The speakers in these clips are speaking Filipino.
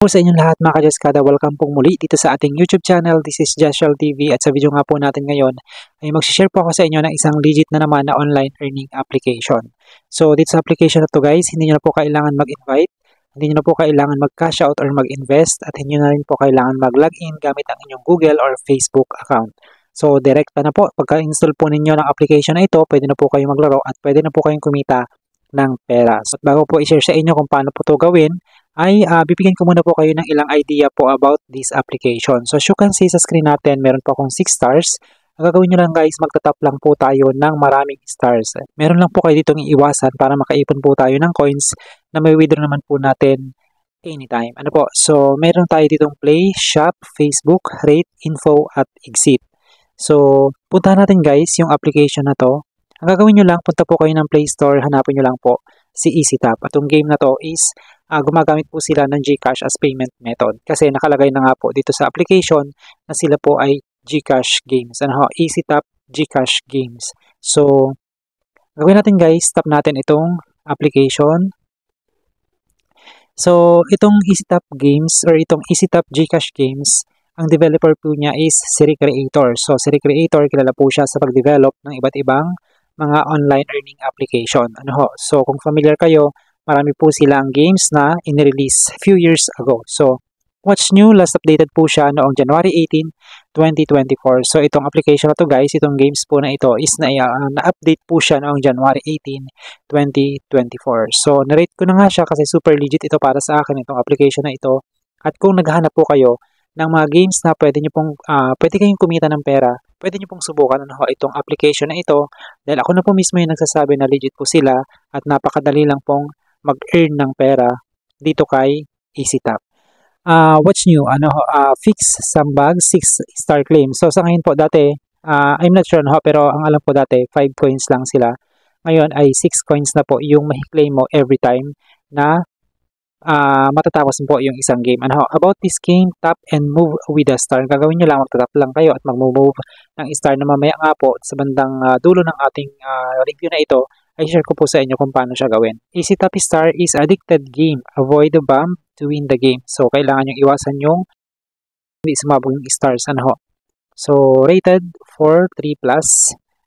Po sa inyong lahat mga kajaskada, welcome pong muli dito sa ating YouTube channel. This is Jashal TV at sa video nga po natin ngayon ay mag-share po ako sa inyo ng isang legit na naman na online earning application. So dito sa application na to guys, hindi nyo na po kailangan mag-invite, hindi nyo na po kailangan mag-cash out or mag-invest at hindi nyo na rin po kailangan mag-login gamit ang inyong Google or Facebook account. So direkta na po, pagka-install po ninyo ng application na ito, pwede na po kayong maglaro at pwede na po kayong kumita ng pera. So, at bago po i-share sa inyo kung paano po ito gawin, ay bibigyan ko muna po kayo ng ilang idea po about this application. So as you can see sa screen natin, meron po akong 6 stars. Ang gagawin nyo lang guys, magtatap lang po tayo ng maraming stars. Meron lang po kayo ditong iiwasan para makaipon po tayo ng coins na may withdraw naman po natin anytime. Ano po? So meron tayo ditong play, shop, Facebook, rate, info, at exit. So punta natin guys yung application na to. Ang gagawin nyo lang, punta po kayo ng Play Store, hanapin nyo lang po si EasyTap. At yung game na to is gumagamit po sila ng GCash as payment method. Kasi nakalagay na nga po dito sa application na sila po ay GCash games. Ano ho? EasyTap GCash games. So, gawin natin guys, tap natin itong application. So, itong EasyTap games or itong EasyTap GCash games, ang developer po niya is si Recreator. So, si Recreator, kilala po siya sa pag-develop ng iba't ibang mga online earning application. Ano ho? So, kung familiar kayo, marami po silang games na in-release few years ago. So, what's new? Last updated po siya noong January 18, 2024. So, itong application na to guys, itong games po na ito is na-update po siya noong January 18, 2024. So, narate ko na nga siya kasi super legit ito para sa akin itong application na ito. At kung naghahanap po kayo ng mga games na pwede kayong kumita ng pera, pwede nyo pong subukan itong application na ito dahil ako na po mismo yung nagsasabi na legit po sila at napakadali lang pong mag-earn ng pera dito kay EasyTap. What's new? Fix some bugs, 6-star claim. So sa ngayon po dati, I'm not sure pero ang alam ko dati 5 coins lang sila. Ngayon ay 6 coins na po yung mahi-claim mo every time na matatapos po yung isang game. About this game, tap and move with the star. Gagawin nyo lang, magtatap lang kayo at mag-move ng star na mamaya nga po sa bandang dulo ng ating review na ito, ay share ko po sa inyo kung paano siya gawin. EasyTap Star is addicted game. Avoid the bomb to win the game. So, kailangan yung iwasan yung hindi sumabog yung stars. So, rated for 3+.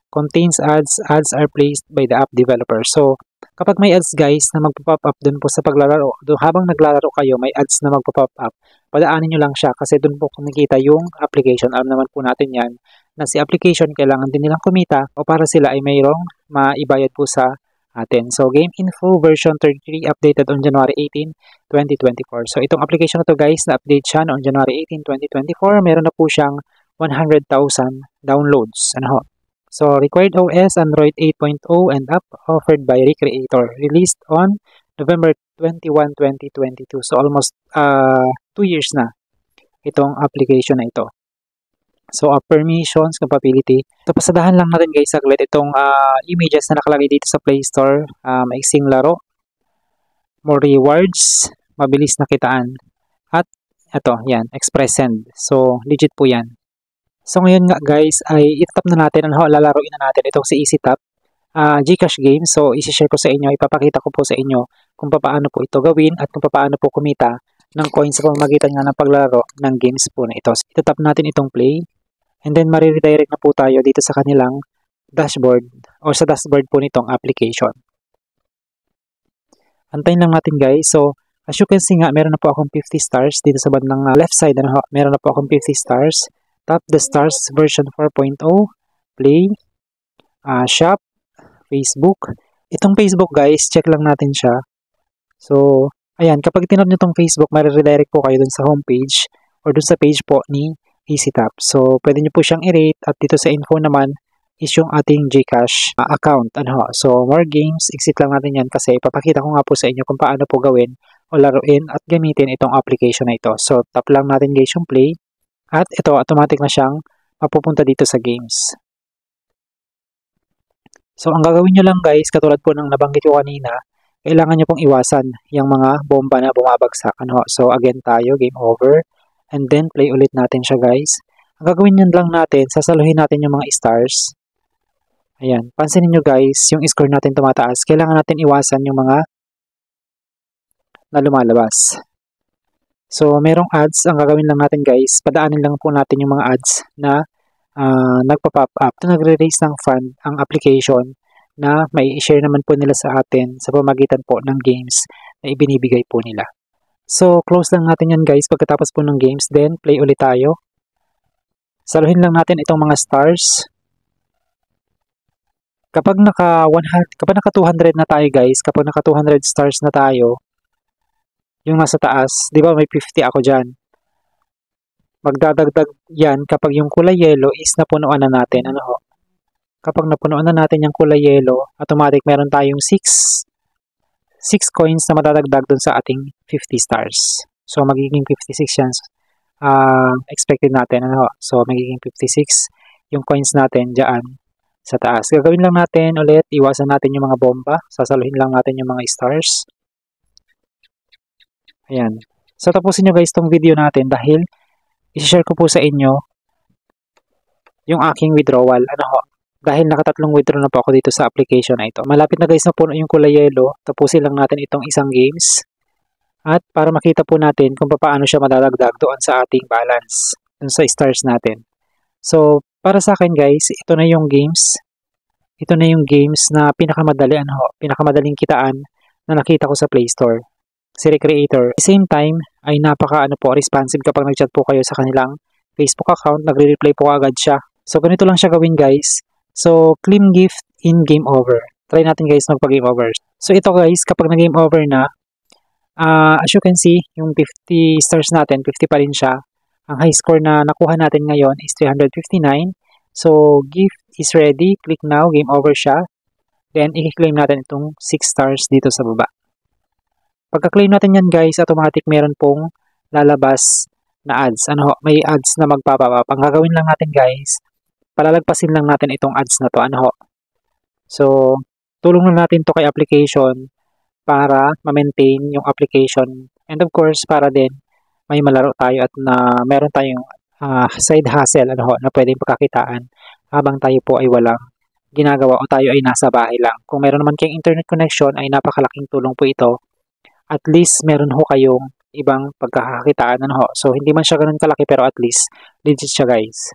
Contains ads. Ads are placed by the app developer. So, kapag may ads guys na magpo-pop up dun po sa paglalaro, habang naglalaro kayo, may ads na magpo-pop up, padaanin nyo lang siya kasi dun po kumikita yung application. Alam naman po natin yan na si application kailangan din nilang kumita o para sila ay mayroong maibayad po sa atin. So, Game Info version 33 updated on January 18, 2024. So, itong application na to guys, na-update siya noong January 18, 2024. Meron na po siyang 100,000 downloads. So, required OS Android 8.0 and up offered by Recreator. Released on November 21, 2022. So, almost 2 years na itong application na ito. So, permissions, compatibility. So, pasadahan lang natin guys saglit itong images na nakalagay dito sa Play Store. Maiksing laro, more rewards, mabilis na kitaan. At ito, yan, express send. So, legit po yan. So ngayon nga guys ay itap na natin, lalaroin na natin itong si EasyTap GCash game. So isi-share ko sa inyo, ipapakita ko po sa inyo kung paano po ito gawin at kung paano po kumita ng coins sa pamamagitan nga ng paglalaro ng games po na ito. So, itap natin itong play and then mariredirect na po tayo dito sa kanilang dashboard o sa dashboard po nitong application. Antayin lang natin guys. So as you can see nga, meron na po akong 50 stars dito sa bandang left side. Meron na po akong 50 stars. Tap the stars version 4.0, play, shop, Facebook. Itong Facebook guys, check lang natin siya. So, ayan, kapag tinap nyo itong Facebook, mariredirect po kayo dun sa homepage or dun sa page po ni EasyTap. So, pwede nyo po siyang i-rate at dito sa info naman is yung ating GCash account. So, more games, exit lang natin yan kasi ipapakita ko nga po sa inyo kung paano po gawin o laruin at gamitin itong application na ito. So, tap lang natin guys yung play. At ito, automatic na siyang mapupunta dito sa games. So, ang gagawin nyo lang guys, katulad po ng nabanggit ko kanina, kailangan nyo pong iwasan yung mga bomba na bumabagsak. So, again tayo, game over. And then, play ulit natin siya guys. Ang gagawin nyo lang natin, sasaluhin natin yung mga stars. Ayan, pansinin nyo guys, yung score natin tumataas. Kailangan natin iwasan yung mga na lumalabas. So, merong ads. Ang gagawin lang natin guys, padaanin lang po natin yung mga ads na nagpa-pop up. Ito nagre-raise ng fund ang application na may share naman po nila sa atin sa pamagitan po ng games na ibinibigay po nila. So, close lang natin yan guys pagkatapos po ng games. Then, play ulit tayo. Saluhin lang natin itong mga stars. Kapag naka 200 na tayo guys, kapag naka 200 stars na tayo, yung nasa taas, di ba may 50 ako dyan. Magdadagdag yan kapag yung kulay yellow is napunuan na natin. Ano ho? Kapag napunuan na natin yung kulay yellow, automatic meron tayong 6 coins na madadagdag dun sa ating 50 stars. So, magiging 56 yan. Expected natin. Ano ho? So, magiging 56 yung coins natin dyan sa taas. Gagawin lang natin ulit, iwasan natin yung mga bomba. Sasaluhin lang natin yung mga stars. Ayan. So, tapusin nyo guys tong video natin dahil i-share ko po sa inyo yung aking withdrawal. Ano ho? Dahil nakatatlong withdraw na po ako dito sa application na ito. Malapit na guys na puno yung kulay yellow. Tapusin lang natin itong isang games. At para makita po natin kung paano siya madadagdag doon sa ating balance. Doon sa stars natin. So, para sa akin guys, ito na yung games. Ito na yung games na pinakamadaling kitaan na nakita ko sa Play Store. Si Recreator. At the same time, ay responsive kapag nag-chat po kayo sa kanilang Facebook account, nagre-reply po agad siya. So, ganito lang siya gawin guys. So, claim gift in game over. Try natin guys magpa-game over. So, ito guys, kapag na-game over na, as you can see, yung 50 stars natin, 50 pa rin siya. Ang high score na nakuha natin ngayon is 359. So, gift is ready. Click now, game over siya. Then, i-claim natin itong 6 stars dito sa baba. Pagka-claim natin yan guys, automatic meron pong lalabas na ads. Ano ho? May ads na magpapapap. Ang gagawin lang natin guys, palalagpasin lang natin itong ads na to. Ano ho? So, tulong lang natin to kay application para ma-maintain yung application. And of course, para din may malaro tayo at na meron tayong side hustle ano ho, na pwedeng pagkakitaan habang tayo po ay walang ginagawa o tayo ay nasa bahay lang. Kung meron naman kayong internet connection ay napakalaking tulong po ito. At least meron ho kayong ibang pagkakakitaan. Ano ho? So, hindi man siya ganun kalaki pero at least legit siya guys.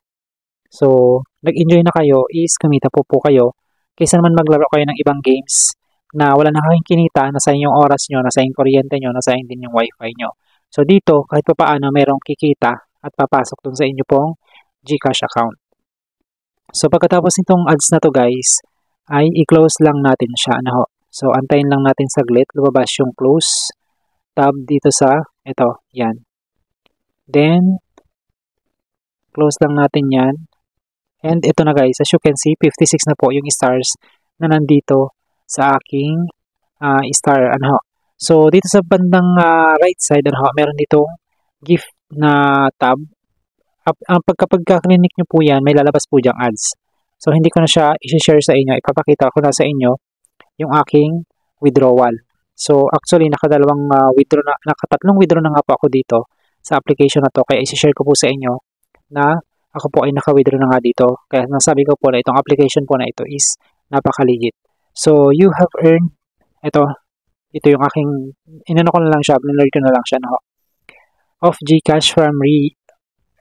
So, nag-enjoy na kayo is kumita po kayo kaysa naman maglaro kayo ng ibang games na wala na kayong kinita, nasayang yung oras nyo, nasayang kuryente nyo, nasayang din yung wifi nyo. So, dito, kahit pa paano, merong kikita at papasok dun sa inyo pong GCash account. So, pagkatapos nitong ads na to guys, ay i-close lang natin siya. Ano ho? So, antayin lang natin saglit. Lumabas yung close tab dito sa, ito, yan. Then, close lang natin yan. And ito na guys, as you can see, 56 na po yung stars na nandito sa aking star. Ano ho? So, dito sa bandang right side, ano ho, meron ditong gift na tab. Pagka-clinic nyo po yan, may lalabas po dyang ads. So, hindi ko na siya i-share sa inyo. Ipapakita ko na sa inyo yung aking withdrawal. So, actually, nakatatlong withdraw na nga po ako dito sa application na to. Kaya i-share ko po sa inyo na ako po ay naka-withdraw na nga dito. Kaya nasabi ko po na itong application po na ito is napaka-legit. So, you have earned, ito yung aking, inano ko na lang siya, binlord ko na lang siya, no? Of GCash from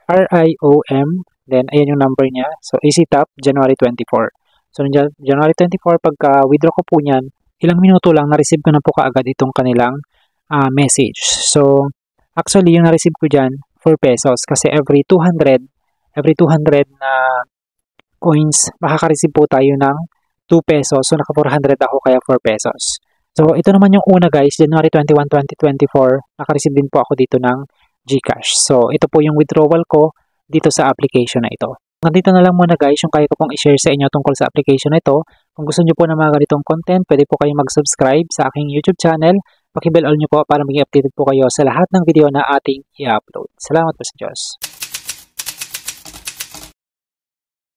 RIOM, then ayan yung number niya. So, EasyTap, January 24. So, January 24, pagka-withdraw ko po niyan, ilang minuto lang, na-receive ko na po kaagad itong kanilang message. So, actually, yung na-receive ko dyan, 4 pesos. Kasi every 200 na coins, makaka-receive po tayo ng 2 pesos. So, naka-400 ako, kaya 4 pesos. So, ito naman yung una guys, January 21, 2024, naka-receive din po ako dito ng GCash. So, ito po yung withdrawal ko dito sa application na ito. Nandito na lang muna guys yung kaya ko pong i-share sa inyo tungkol sa application na ito. Kung gusto nyo po ng mga ganitong content, pwede po kayong mag-subscribe sa aking YouTube channel. Paki-bell all nyo po para maging updated po kayo sa lahat ng video na ating i-upload. Salamat po sa Diyos.